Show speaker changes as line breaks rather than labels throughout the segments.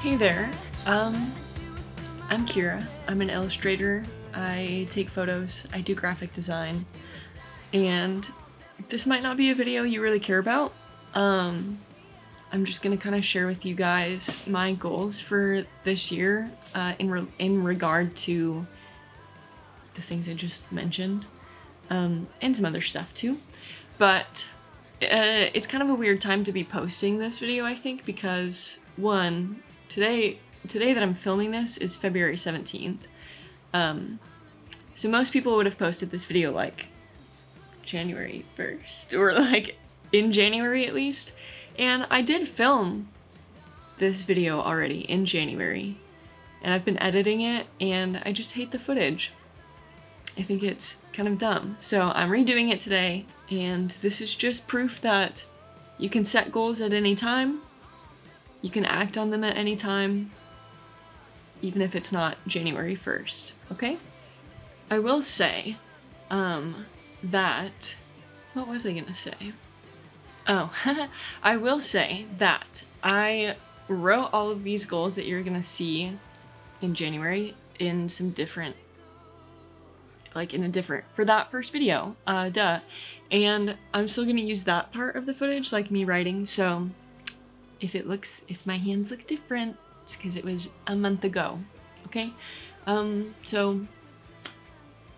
Hey there, I'm Kira. I'm an illustrator. I take photos, I do graphic design, and this might not be a video you really care about. I'm just gonna kind of share with you guys my goals for this year in regard to the things I just mentioned, and some other stuff too. But it's kind of a weird time to be posting this video, I think, because one, today that I'm filming this is February 17th. So most people would have posted this video like January 1st, or like in January at least. And I did film this video already in January, and I've been editing it, and I just hate the footage. I think it's kind of dumb. So I'm redoing it today, and this is just proof that you can set goals at any time. You can act on them at any time, even if it's not January 1st, okay? I will say, that, what was I gonna say? Oh, I will say that I wrote all of these goals that you're gonna see in January in some different, for that first video, and I'm still gonna use that part of the footage, like me writing, so if my hands look different, it's because it was a month ago, okay? So,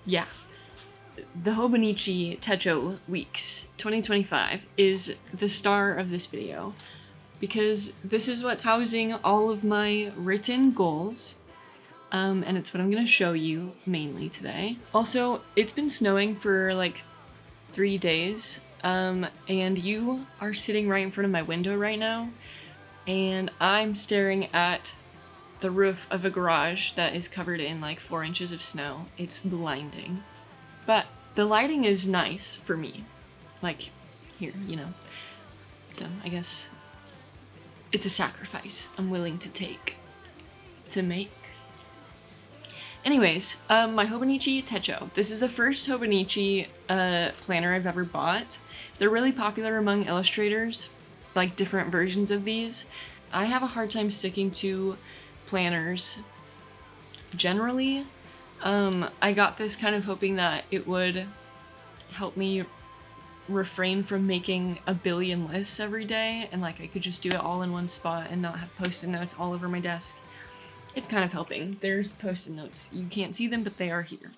yeah. The Hobonichi Techo Weeks 2025 is the star of this video, because this is what's housing all of my written goals, and it's what I'm gonna show you mainly today. Also, it's been snowing for like 3 days, and you are sitting right in front of my window right now, and I'm staring at the roof of a garage that is covered in like 4 inches of snow. It's blinding. But the lighting is nice for me. Like, here, you know. So, I guess it's a sacrifice I'm willing to make. Anyways, my Hobonichi Techo. This is the first Hobonichi planner I've ever bought. They're really popular among illustrators, like different versions of these. I have a hard time sticking to planners generally. I got this kind of hoping that it would help me refrain from making a billion lists every day, and like I could just do it all in one spot and not have post-it notes all over my desk. It's kind of helping. There's post-it notes. You can't see them, but they are here.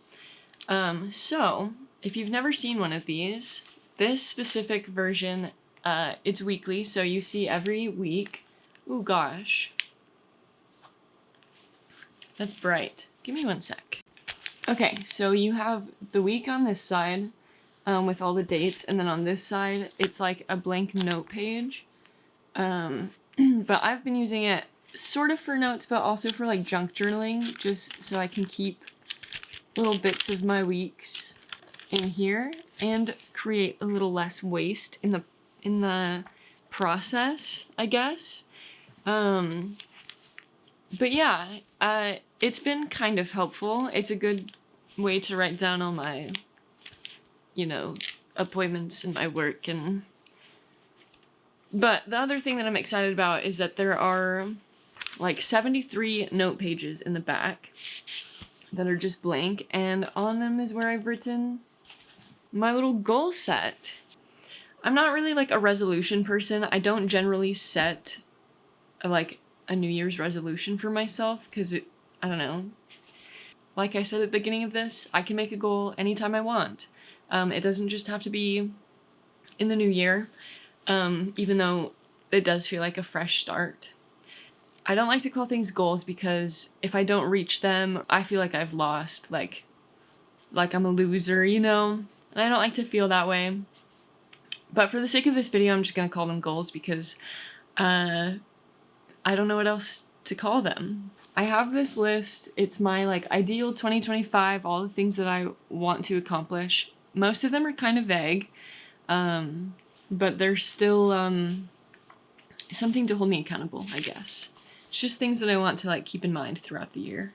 So if you've never seen one of these, this specific version, it's weekly, so you see every week. Ooh, gosh. That's bright. Give me one sec. Okay, so you have the week on this side with all the dates, and then on this side, it's like a blank note page. But I've been using it sort of for notes, but also for like junk journaling, just so I can keep little bits of my weeks in here and create a little less waste in the process, I guess. But yeah, it's been kind of helpful. It's a good way to write down all my, appointments and my work. But the other thing that I'm excited about is that there are like 73 note pages in the back that are just blank, and on them is where I've written my little goal set. I'm not really like a resolution person. I don't generally set a New Year's resolution for myself, because I don't know. Like I said at the beginning of this, I can make a goal anytime I want. It doesn't just have to be in the new year, even though it does feel like a fresh start. I don't like to call things goals because if I don't reach them, I feel like I've lost, like I'm a loser, And I don't like to feel that way. But for the sake of this video, I'm just gonna call them goals because I don't know what else to call them. I have this list. It's my ideal 2025, all the things that I want to accomplish. Most of them are kind of vague, but there's still something to hold me accountable, I guess. It's just things that I want to keep in mind throughout the year.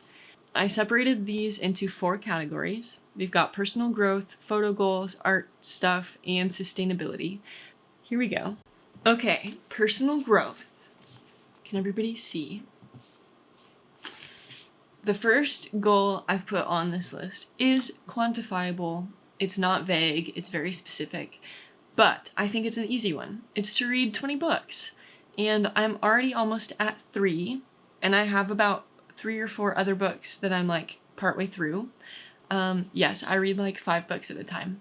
I separated these into 4 categories. We've got personal growth, photo goals, art stuff, and sustainability. Here we go. Okay, personal growth. Can everybody see? The first goal I've put on this list is quantifiable. It's not vague, it's very specific, but I think it's an easy one. It's to read 20 books, and I'm already almost at 3, and I have about 3 or 4 other books that I'm like partway through. Yes, I read like 5 books at a time.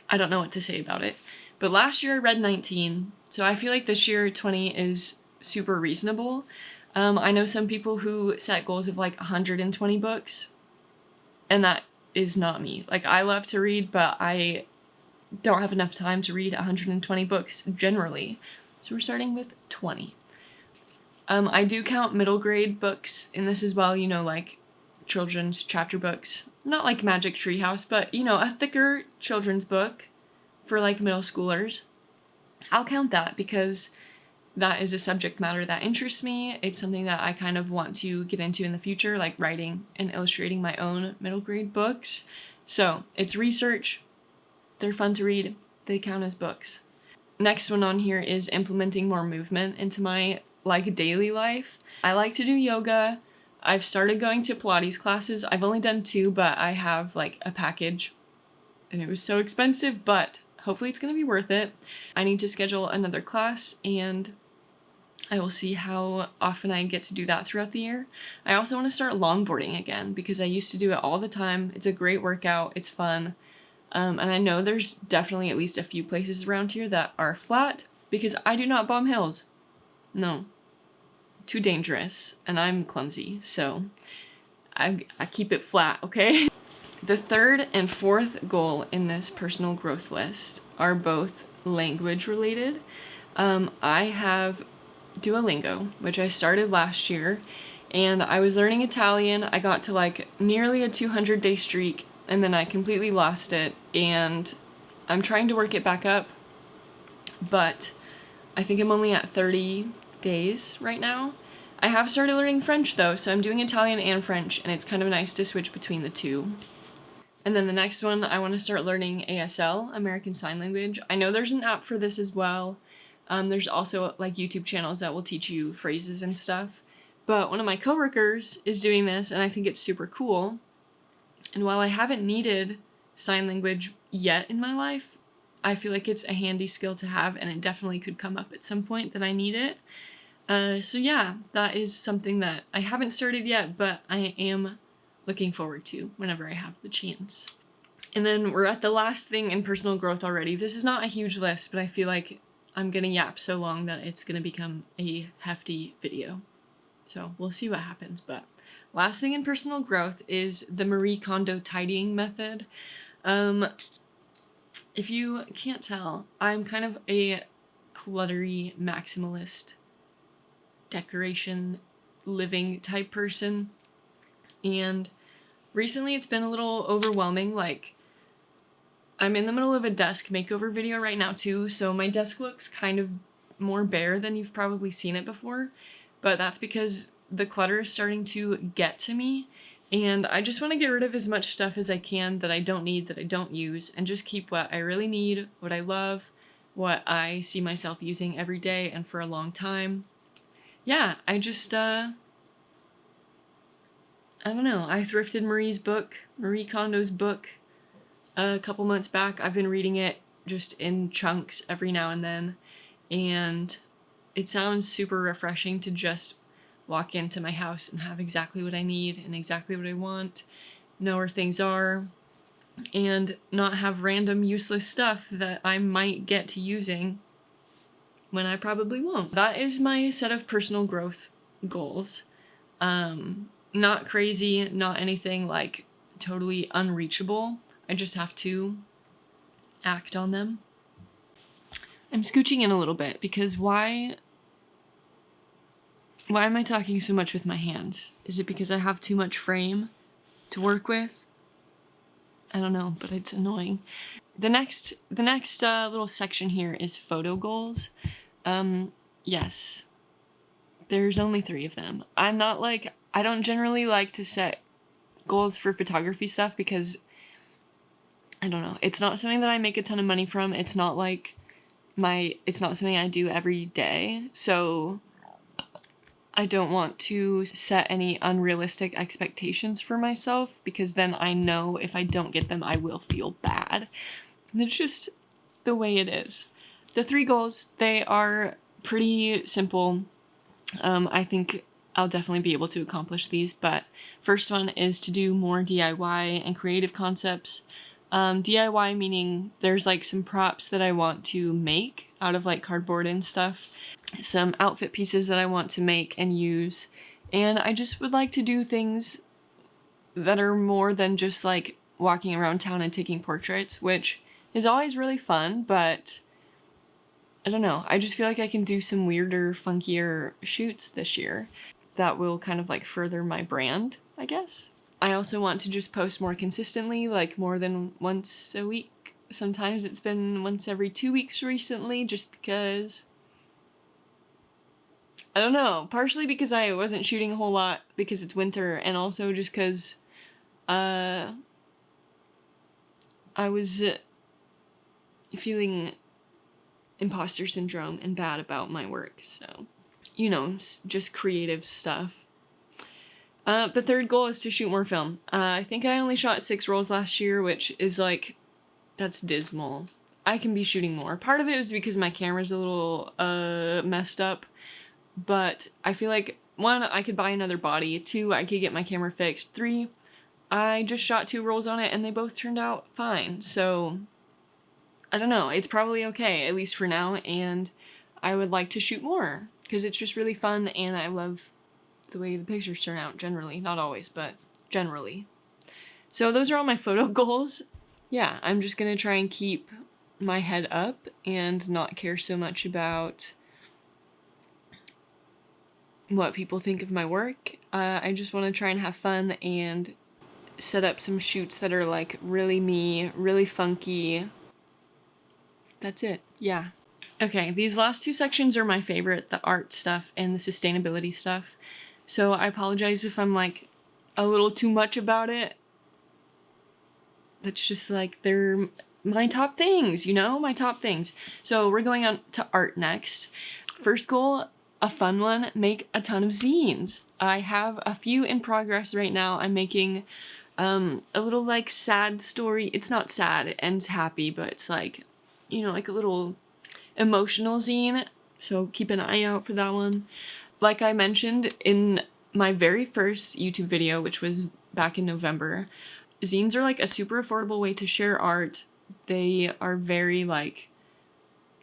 I don't know what to say about it, but last year I read 19, so I feel like this year 20 is super reasonable. I know some people who set goals of like 120 books, and that is not me. Like, I love to read, but I don't have enough time to read 120 books generally. So we're starting with 20. I do count middle grade books in this as well, you know, like children's chapter books. Not like Magic Treehouse, but, you know, a thicker children's book for like middle schoolers. I'll count that because that is a subject matter that interests me. It's something that I kind of want to get into in the future, like writing and illustrating my own middle grade books. So it's research. They're fun to read. They count as books. Next one on here is implementing more movement into my like daily life. I like to do yoga. I've started going to Pilates classes. I've only done 2, but I have like a package and it was so expensive, but hopefully it's going to be worth it. I need to schedule another class, and I will see how often I get to do that throughout the year. I also want to start longboarding again because I used to do it all the time. It's a great workout. It's fun. And I know there's definitely at least a few places around here that are flat because I do not bomb hills. No. Too dangerous. And I'm clumsy. So I keep it flat, okay? The third and fourth goal in this personal growth list are both language related. I have Duolingo, which I started last year, and I was learning Italian. I got to like nearly a 200-day streak, and then I completely lost it, and I'm trying to work it back up, but I think I'm only at 30 days right now. I have started learning French though, so I'm doing Italian and French, and it's kind of nice to switch between the two. And then the next one, I want to start learning ASL, American Sign Language. I know there's an app for this as well. There's also like YouTube channels that will teach you phrases and stuff. But one of my coworkers is doing this, and I think it's super cool. And while I haven't needed sign language yet in my life, I feel like it's a handy skill to have, and it definitely could come up at some point that I need it. So yeah, that is something that I haven't started yet, but I am looking forward to whenever I have the chance. And then we're at the last thing in personal growth already. This is not a huge list, but I feel like I'm gonna yap so long that it's gonna become a hefty video. So we'll see what happens, but last thing in personal growth is the Marie Kondo tidying method. If you can't tell, I'm kind of a cluttery maximalist decoration living type person, and recently it's been a little overwhelming. Like, I'm in the middle of a desk makeover video right now too, so my desk looks kind of more bare than you've probably seen it before, but that's because the clutter is starting to get to me, and I just want to get rid of as much stuff as I can that I don't need, that I don't use, and just keep what I really need, what I love, what I see myself using every day and for a long time. Yeah, I just, I don't know, I thrifted Marie Kondo's book, a couple months back. I've been reading it just in chunks every now and then, and it sounds super refreshing to just walk into my house and have exactly what I need and exactly what I want, know where things are, and not have random useless stuff that I might get to using when I probably won't. That is my set of personal growth goals. Not crazy, not anything like totally unreachable. I just have to act on them. I'm scooching in a little bit because why am I talking so much with my hands? Is it because I have too much frame to work with? I don't know, but it's annoying. The next little section here is photo goals. Yes, there's only 3 of them. I don't generally like to set goals for photography stuff because, I don't know, it's not something that I make a ton of money from. It's not like it's not something I do every day. So I don't want to set any unrealistic expectations for myself, because then I know if I don't get them, I will feel bad. And it's just the way it is. The 3 goals, they are pretty simple. I think I'll definitely be able to accomplish these, but first one is to do more DIY and creative concepts. DIY meaning there's like some props that I want to make out of like cardboard and stuff, some outfit pieces that I want to make and use, and I just would like to do things that are more than just like walking around town and taking portraits, which is always really fun, but I don't know, I just feel like I can do some weirder, funkier shoots this year that will kind of like further my brand, I guess. I also want to just post more consistently, like more than once a week. Sometimes it's been once every 2 weeks recently, just because, I don't know, partially because I wasn't shooting a whole lot because it's winter, and also just because I was feeling imposter syndrome and bad about my work, so, you know, just creative stuff. The 3rd goal is to shoot more film. I think I only shot 6 rolls last year, which is like, that's dismal. I can be shooting more. Part of it is because my camera's a little messed up, but I feel like 1, I could buy another body, 2, I could get my camera fixed, 3, I just shot 2 rolls on it and they both turned out fine, so I don't know, it's probably okay, at least for now, and I would like to shoot more, because it's just really fun and I love the way the pictures turn out, generally. Not always, but generally. So those are all my photo goals. Yeah, I'm just gonna try and keep my head up and not care so much about what people think of my work. I just want to try and have fun and set up some shoots that are like really me, really funky. That's it, yeah. Okay, these last 2 sections are my favorite, the art stuff and the sustainability stuff. So I apologize if I'm like a little too much about it. That's just like, they're my top things, you know, my top things. So we're going on to art next. First goal, a fun one, make a ton of zines. I have a few in progress right now. I'm making a little like sad story. It's not sad, it ends happy, but it's like, you know, like a little emotional zine. So keep an eye out for that one. Like I mentioned in my very first YouTube video, which was back in November, zines are like a super affordable way to share art. They are very like,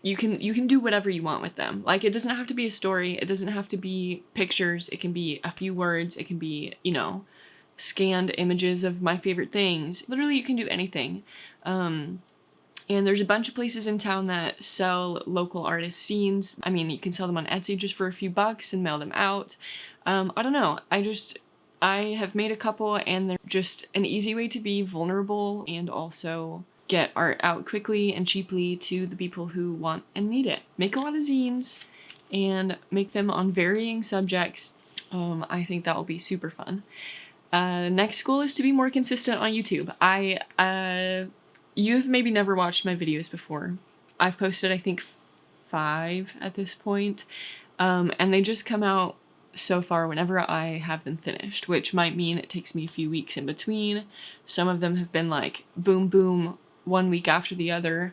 you can do whatever you want with them. Like, it doesn't have to be a story, it doesn't have to be pictures, it can be a few words, it can be, you know, scanned images of my favorite things. Literally, you can do anything. And there's a bunch of places in town that sell local artist zines. I mean, you can sell them on Etsy just for a few bucks and mail them out. I don't know, I have made a couple and they're just an easy way to be vulnerable and also get art out quickly and cheaply to the people who want and need it. Make a lot of zines and make them on varying subjects. I think that will be super fun. Next goal is to be more consistent on YouTube. You've maybe never watched my videos before. I've posted, I think, 5 at this point, and they just come out so far whenever I have them finished, which might mean it takes me a few weeks in between. Some of them have been like boom boom 1 week after the other.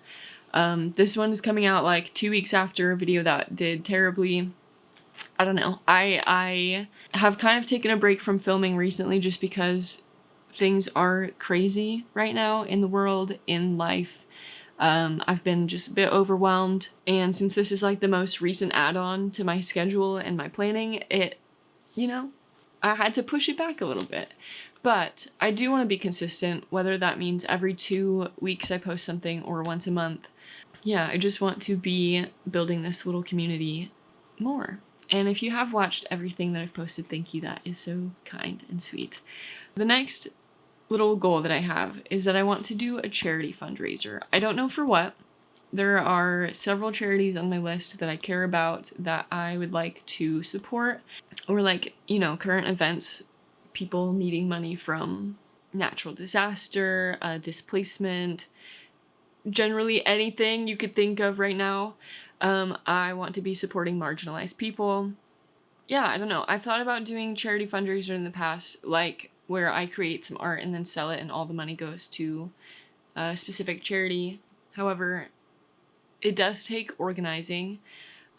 This one is coming out like 2 weeks after a video that did terribly. I don't know. I have kind of taken a break from filming recently just because things are crazy right now in the world, in life. I've been just a bit overwhelmed, and since this is like the most recent add-on to my schedule and my planning, you know, I had to push it back a little bit. But I do want to be consistent, whether that means every 2 weeks I post something or once a month. Yeah, I just want to be building this little community more. And if you have watched everything that I've posted, thank you. That is so kind and sweet. The next little goal that I have is that I want to do a charity fundraiser. I don't know for what. There are several charities on my list that I care about that I would like to support, or like, you know, current events, people needing money from natural disaster, displacement, generally anything you could think of right now. I want to be supporting marginalized people. yeah, I don't know. I've thought about doing charity fundraiser in the past, like where I create some art and then sell it and all the money goes to a specific charity. However, it does take organizing.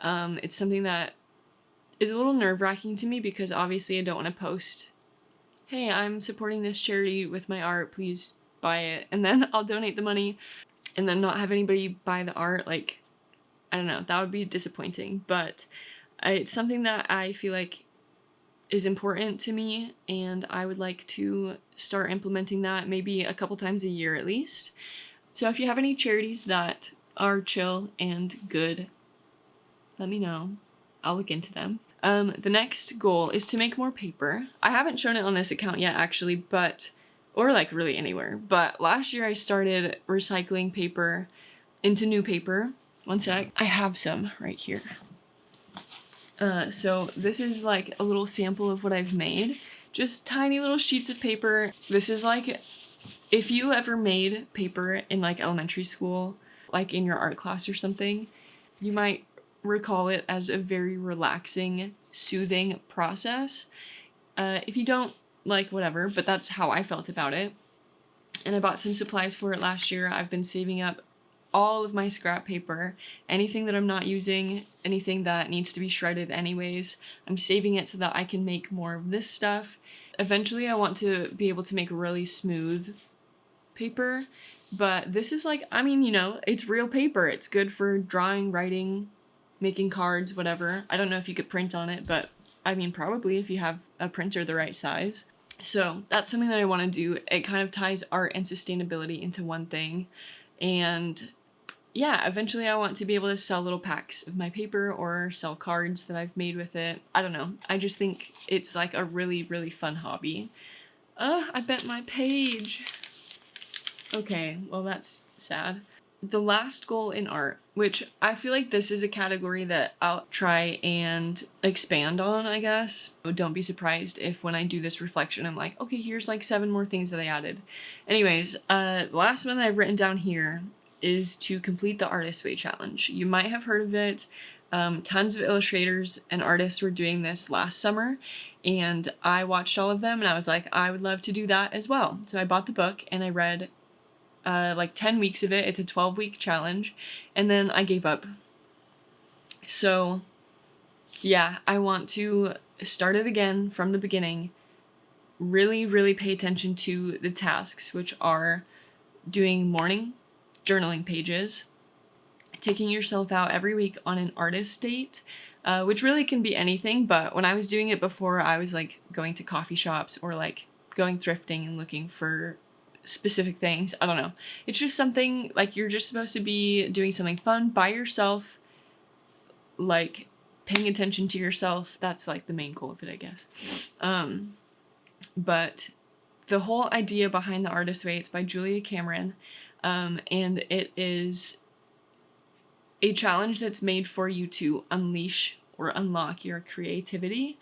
It's something that is a little nerve-wracking to me because obviously I don't want to post, hey, I'm supporting this charity with my art, please buy it, and then I'll donate the money and then not have anybody buy the art. Like, I don't know, that would be disappointing, but it's something that I feel like is important to me, and I would like to start implementing that maybe a couple times a year at least. So if you have any charities that are chill and good, let me know. I'll look into them. The next goal is to make more paper. I haven't shown it on this account yet, actually, or like really anywhere, but last year I started recycling paper into new paper. One sec. I have some right here. So this is like a little sample of what I've made. Just tiny little sheets of paper. This is like, if you ever made paper in like elementary school, like in your art class or something, you might recall it as a very relaxing, soothing process. If you don't, like, whatever, but that's how I felt about it. And I bought some supplies for it last year. I've been saving up all of my scrap paper, anything that I'm not using, anything that needs to be shredded anyways. I'm saving it so that I can make more of this stuff. Eventually I want to be able to make really smooth paper, but this is like, I mean, you know, it's real paper. It's good for drawing, writing, making cards, whatever. I don't know if you could print on it, but I mean, probably if you have a printer the right size. So that's something that I want to do. It kind of ties art and sustainability into one thing. And yeah, eventually I want to be able to sell little packs of my paper or sell cards that I've made with it. I don't know. I just think it's like a really, really fun hobby. I bent my page. Okay, well that's sad. The last goal in art, which I feel like this is a category that I'll try and expand on, I guess. Don't be surprised if when I do this reflection, I'm like, okay, here's like 7 more things that I added. Anyways, the last one that I've written down here is to complete the Artist Way Challenge. You might have heard of it. Tons of illustrators and artists were doing this last summer, and I watched all of them and I was like, I would love to do that as well. So I bought the book and I read like 10 weeks of it. It's a 12-week challenge, and then I gave up. So yeah, I want to start it again from the beginning. Really, really pay attention to the tasks, which are doing morning journaling pages, taking yourself out every week on an artist date, which really can be anything, but when I was doing it before, I was like going to coffee shops or like going thrifting and looking for specific things. I don't know. It's just something like you're just supposed to be doing something fun by yourself, like paying attention to yourself. That's like the main goal of it, I guess. But the whole idea behind the Artist Way, it's by Julia Cameron, and it is a challenge that's made for you to unleash or unlock your creativity.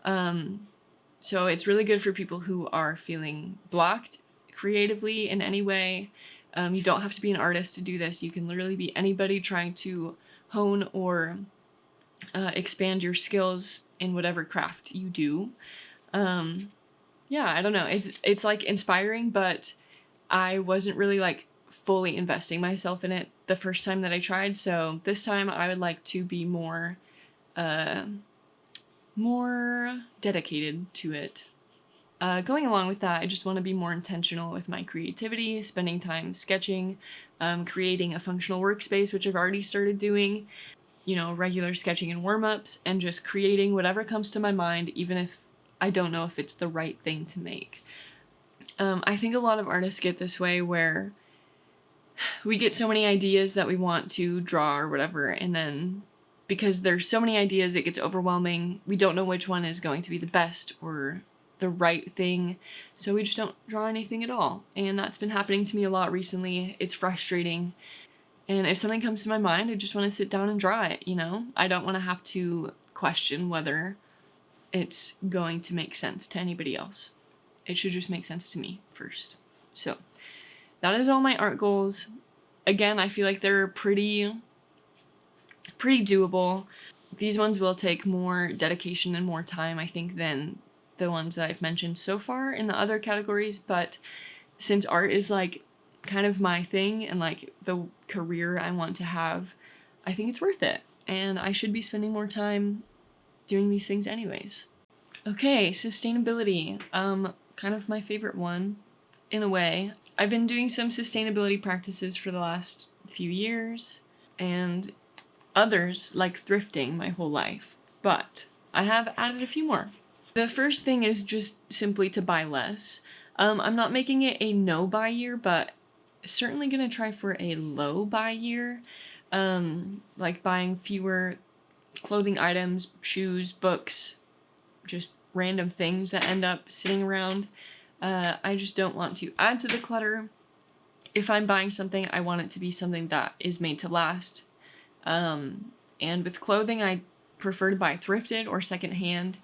So it's really good for people who are feeling blocked creatively in any way. You don't have to be an artist to do this. You can literally be anybody trying to hone or expand your skills in whatever craft you do. Yeah, I don't know. It's like inspiring, but I wasn't really like fully investing myself in it the first time that I tried. So this time I would like to be more dedicated to it. Going along with that, I just want to be more intentional with my creativity, spending time sketching, creating a functional workspace, which I've already started doing, you know, regular sketching and warm-ups, and just creating whatever comes to my mind, even if I don't know if it's the right thing to make. I think a lot of artists get this way where we get so many ideas that we want to draw or whatever, and then because there's so many ideas, it gets overwhelming. We don't know which one is going to be the best or the right thing, so we just don't draw anything at all. And that's been happening to me a lot recently. It's frustrating. And if something comes to my mind, I just want to sit down and draw it, you know? I don't want to have to question whether it's going to make sense to anybody else. It should just make sense to me first. So that is all my art goals. Again, I feel like they're pretty doable. These ones will take more dedication and more time, I think, than the ones that I've mentioned so far in the other categories, but since art is like kind of my thing and like the career I want to have, I think it's worth it, and I should be spending more time doing these things anyways. Okay, sustainability. Kind of my favorite one, in a way. I've been doing some sustainability practices for the last few years, and others, like thrifting, my whole life. But I have added a few more. The first thing is just simply to buy less. I'm not making it a no-buy year, but certainly gonna try for a low-buy year. Like buying fewer clothing items, shoes, books, just random things that end up sitting around. I just don't want to add to the clutter. If I'm buying something, I want it to be something that is made to last. And with clothing, I prefer to buy thrifted or secondhand.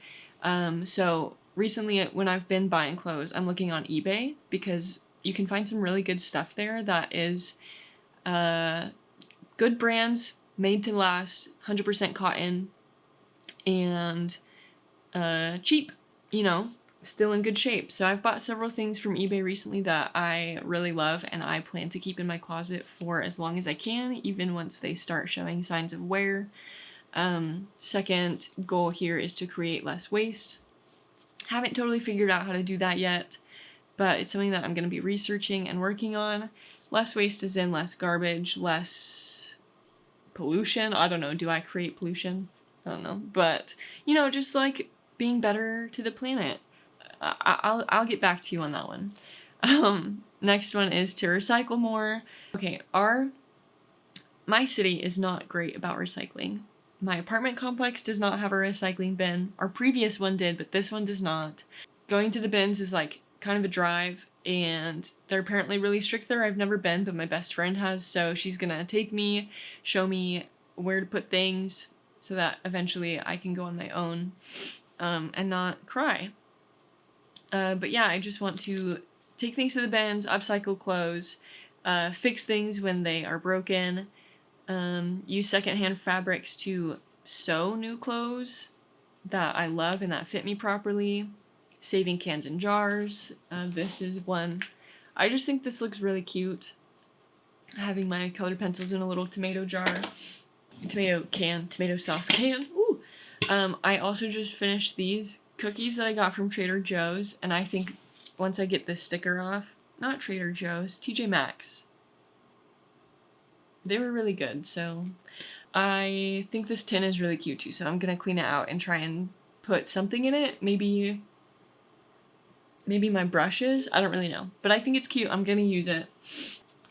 So recently when I've been buying clothes, I'm looking on eBay because you can find some really good stuff there that is good brands, made to last, 100% cotton, and cheap, you know, still in good shape. So I've bought several things from eBay recently that I really love and I plan to keep in my closet for as long as I can, even once they start showing signs of wear. Second goal here is to create less waste. Haven't totally figured out how to do that yet, but it's something that I'm going to be researching and working on. Less waste is in less garbage, less pollution. I don't know, do I create pollution? I don't know, but you know, just like being better to the planet. I'll get back to you on that one. Next one is to recycle more. Okay, my city is not great about recycling. My apartment complex does not have a recycling bin. Our previous one did, but this one does not. Going to the bins is like kind of a drive, and they're apparently really strict there. I've never been, but my best friend has, so she's gonna take me, show me where to put things so that eventually I can go on my own and not cry. But yeah, I just want to take things to the bins, upcycle clothes, fix things when they are broken, use secondhand fabrics to sew new clothes that I love and that fit me properly, saving cans and jars. This is one. I just think this looks really cute, having my colored pencils in a little tomato jar, tomato sauce can. Ooh. I also just finished these cookies that I got from Trader Joe's, and I think once I get this sticker off, not Trader Joe's, TJ Maxx, they were really good. So I think this tin is really cute too, so I'm gonna clean it out and try and put something in it. Maybe my brushes, I don't really know, but I think it's cute. I'm gonna use it.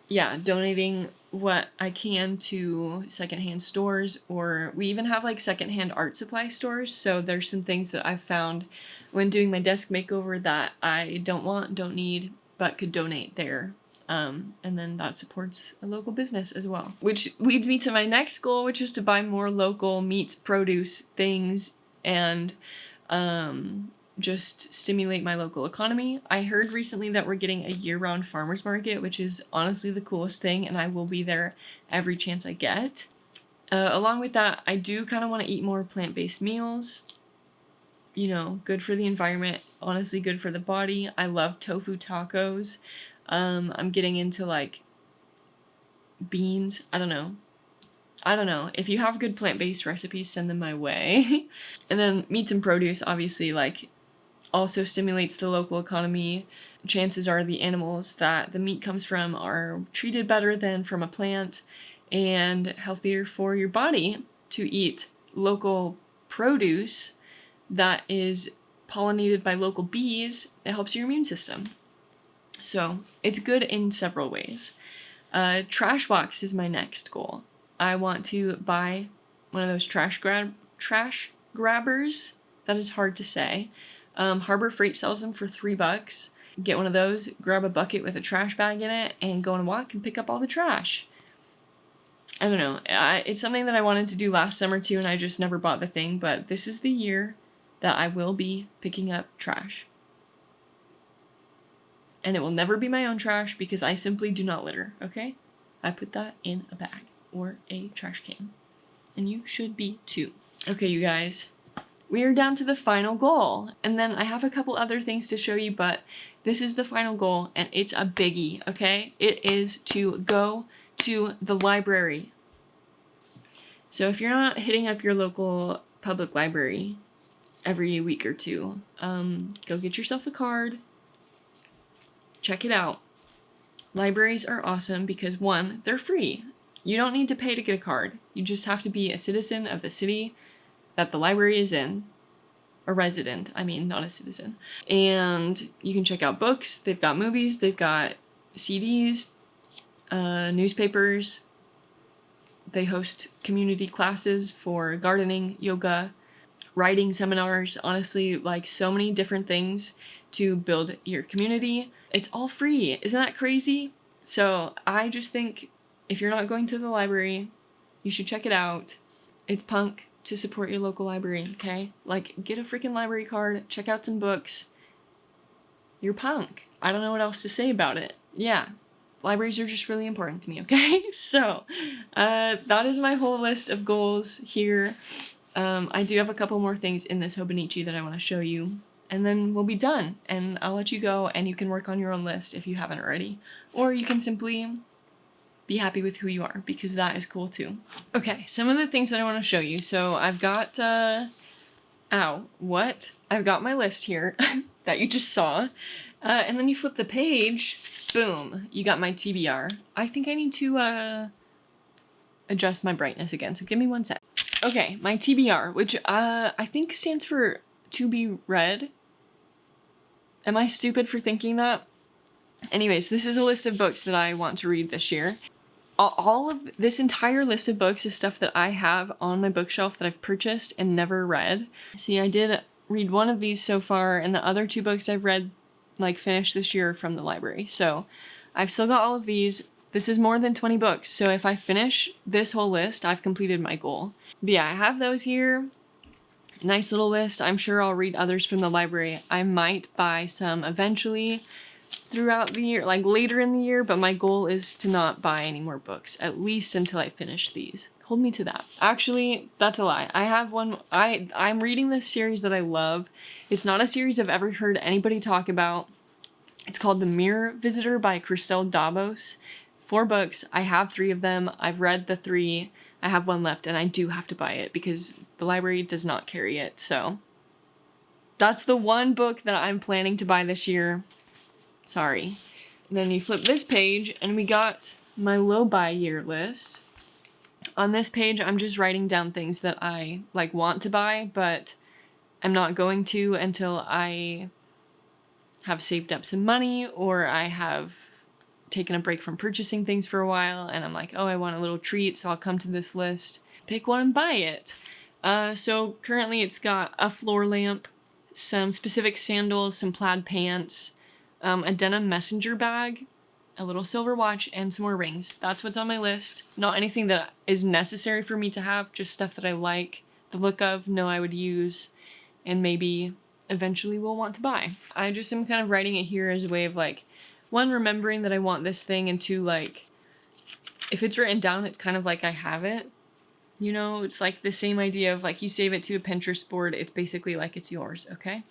Yeah, donating what I can to secondhand stores, or we even have like secondhand art supply stores. So there's some things that I've found when doing my desk makeover that I don't need, but could donate there. And then that supports a local business as well. Which leads me to my next goal, which is to buy more local meats, produce, things, and just stimulate my local economy. I heard recently that we're getting a year-round farmers market, which is honestly the coolest thing, and I will be there every chance I get. Along with that, I do kind of want to eat more plant-based meals. You know, good for the environment, honestly good for the body. I love tofu tacos. I'm getting into like beans. I don't know. If you have good plant-based recipes, send them my way. And then meats and produce, obviously, like, also stimulates the local economy. Chances are the animals that the meat comes from are treated better than from a plant, and healthier for your body to eat local produce that is pollinated by local bees. It helps your immune system. So it's good in several ways. Trash box is my next goal. I want to buy one of those trash grabbers. That is hard to say. Harbor Freight sells them for $3. Get one of those, grab a bucket with a trash bag in it, and go on a walk and pick up all the trash. I don't know. It's something that I wanted to do last summer too, and I just never bought the thing, but this is the year that I will be picking up trash. And it will never be my own trash because I simply do not litter, okay? I put that in a bag or a trash can. And you should be too. Okay, you guys, we are down to the final goal. And then I have a couple other things to show you, but this is the final goal and it's a biggie, okay? It is to go to the library. So if you're not hitting up your local public library every week or two, go get yourself a card. Check it out. Libraries are awesome because, one, they're free. You don't need to pay to get a card. You just have to be a citizen of the city that the library is in. A resident, I mean, not a citizen. And you can check out books. They've got movies. They've got CDs, newspapers. They host community classes for gardening, yoga, writing seminars, honestly, like so many different things to build your community. It's all free. Isn't that crazy? So I just think if you're not going to the library, you should check it out. It's punk to support your local library, okay? Like, get a freaking library card, check out some books. You're punk. I don't know what else to say about it. Yeah. Libraries are just really important to me, okay? So, that is my whole list of goals here. I do have a couple more things in this Hobonichi that I want to show you, and then we'll be done, and I'll let you go, and you can work on your own list if you haven't already. Or you can simply be happy with who you are, because that is cool too. Okay, some of the things that I want to show you. So I've got, I've got my list here that you just saw. And then you flip the page, boom, you got my TBR. I think I need to adjust my brightness again, so give me one sec. Okay, my TBR, which I think stands for to be read. Am I stupid for thinking that? Anyways, this is a list of books that I want to read this year. All of this entire list of books is stuff that I have on my bookshelf that I've purchased and never read. See, I did read one of these so far, and the other two books I've read, like, finished this year from the library. So I've still got all of these. This is more than 20 books, so if I finish this whole list, I've completed my goal. But yeah, I have those here. Nice little list. I'm sure I'll read others from the library. I might buy some eventually throughout the year, like later in the year, but my goal is to not buy any more books, at least until I finish these. Hold me to that. Actually, that's a lie. I have one, I'm reading this series that I love. It's not a series I've ever heard anybody talk about. It's called The Mirror Visitor by Christelle Davos. 4 books. I have 3 of them. I've read the 3. I have 1 left, and I do have to buy it because the library does not carry it, so that's the one book that I'm planning to buy this year. Sorry. And then you flip this page, and we got my low buy year list. On this page, I'm just writing down things that I, like, want to buy, but I'm not going to until I have saved up some money, or I have taken a break from purchasing things for a while, and I'm like, oh, I want a little treat, so I'll come to this list, pick one and buy it. So currently it's got a floor lamp, some specific sandals, some plaid pants, a denim messenger bag, a little silver watch, and some more rings. That's what's on my list. Not anything that is necessary for me to have, just stuff that I like the look of, know I would use, and maybe eventually will want to buy. I just am kind of writing it here as a way of, like, 1, remembering that I want this thing, and 2, like, if it's written down, it's kind of like I have it. You know, it's like the same idea of, like, you save it to a Pinterest board, it's basically like it's yours, okay?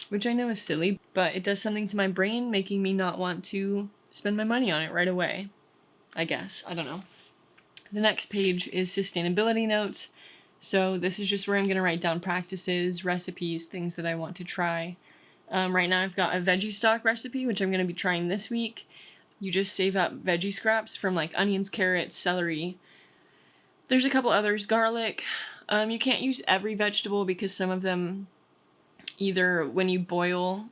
Which I know is silly, but it does something to my brain, making me not want to spend my money on it right away. I guess. I don't know. The next page is sustainability notes. So this is just where I'm going to write down practices, recipes, things that I want to try. Right now I've got a veggie stock recipe, which I'm going to be trying this week. You just save up veggie scraps from, like, onions, carrots, celery. There's a couple others. Garlic. You can't use every vegetable because some of them, either when you boil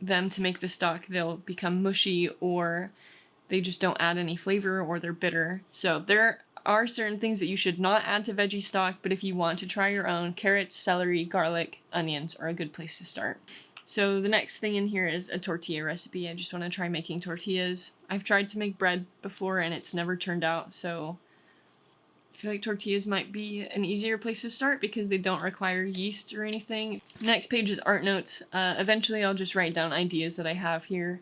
them to make the stock, they'll become mushy, or they just don't add any flavor, or they're bitter. So there are certain things that you should not add to veggie stock, but if you want to try your own, carrots, celery, garlic, onions are a good place to start. So the next thing in here is a tortilla recipe. I just want to try making tortillas. I've tried to make bread before and it's never turned out, so I feel like tortillas might be an easier place to start because they don't require yeast or anything. Next page is art notes. Eventually I'll just write down ideas that I have here.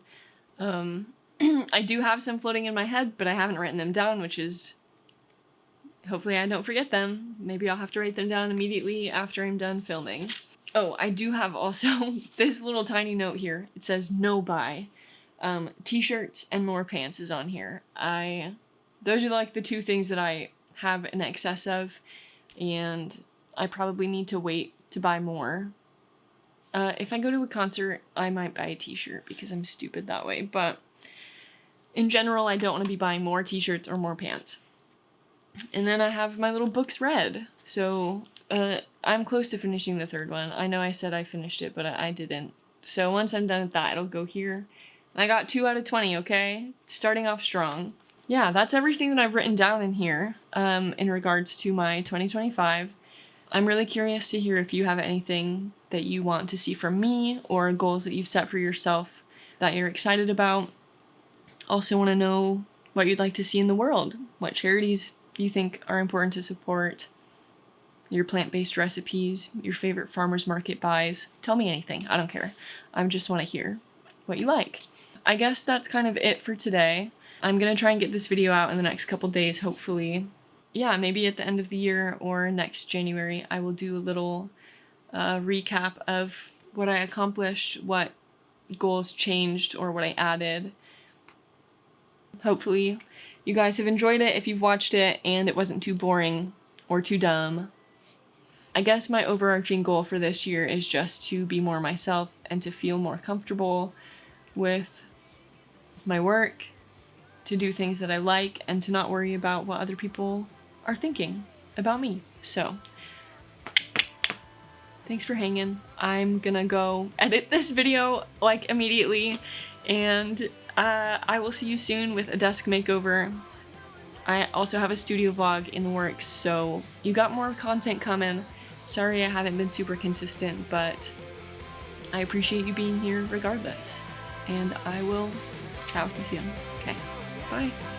I do have some floating in my head, but I haven't written them down, which is hopefully I don't forget them. Maybe I'll have to write them down immediately after I'm done filming. Oh, I do have also this little tiny note here. It says no buy. T-shirts and more pants is on here. Those are like the two things that I have in excess of, and I probably need to wait to buy more. If I go to a concert, I might buy a t-shirt because I'm stupid that way, but in general, I don't want to be buying more t-shirts or more pants. And then I have my little books read. So, I'm close to finishing the third one. I know I said I finished it, but I didn't. So once I'm done with that, it'll go here. And I got 2 out of 20, okay? Starting off strong. Yeah, that's everything that I've written down in here, in regards to my 2025. I'm really curious to hear if you have anything that you want to see from me or goals that you've set for yourself that you're excited about. Also want to know what you'd like to see in the world, what charities you think are important to support, your plant-based recipes, your favorite farmer's market buys. Tell me anything, I don't care. I just want to hear what you like. I guess that's kind of it for today. I'm gonna try and get this video out in the next couple days, hopefully. Yeah, maybe at the end of the year or next January, I will do a little recap of what I accomplished, what goals changed, or what I added. Hopefully you guys have enjoyed it if you've watched it and it wasn't too boring or too dumb. I guess my overarching goal for this year is just to be more myself and to feel more comfortable with my work, to do things that I like, and to not worry about what other people are thinking about me. So, thanks for hanging. I'm gonna go edit this video like immediately, and I will see you soon with a desk makeover. I also have a studio vlog in the works, so you got more content coming. Sorry I haven't been super consistent, but I appreciate you being here regardless. And I will chat with you soon. Okay, bye.